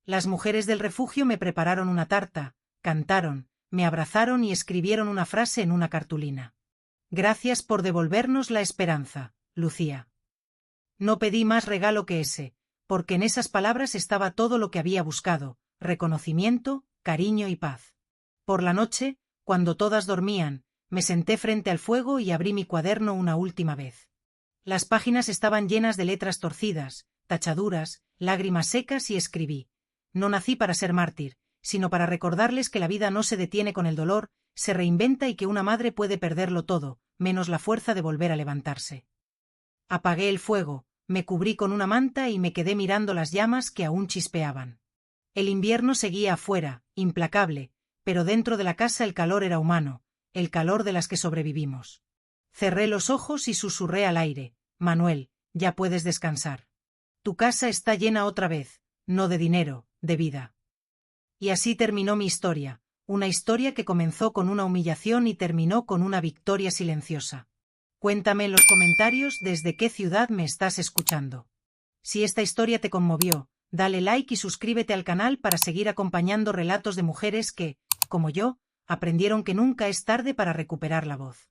Las mujeres del refugio me prepararon una tarta, cantaron, me abrazaron y escribieron una frase en una cartulina. Gracias por devolvernos la esperanza, Lucía. No pedí más regalo que ese, porque en esas palabras estaba todo lo que había buscado, reconocimiento, cariño y paz. Por la noche, cuando todas dormían, me senté frente al fuego y abrí mi cuaderno una última vez. Las páginas estaban llenas de letras torcidas, tachaduras, lágrimas secas y escribí. No nací para ser mártir, sino para recordarles que la vida no se detiene con el dolor, se reinventa y que una madre puede perderlo todo, menos la fuerza de volver a levantarse. Apagué el fuego, me cubrí con una manta y me quedé mirando las llamas que aún chispeaban. El invierno seguía afuera, implacable, pero dentro de la casa el calor era humano, el calor de las que sobrevivimos. Cerré los ojos y susurré al aire, Manuel, ya puedes descansar. Tu casa está llena otra vez, no de dinero, de vida. Y así terminó mi historia, una historia que comenzó con una humillación y terminó con una victoria silenciosa. Cuéntame en los comentarios desde qué ciudad me estás escuchando. Si esta historia te conmovió, dale like y suscríbete al canal para seguir acompañando relatos de mujeres que, como yo, aprendieron que nunca es tarde para recuperar la voz.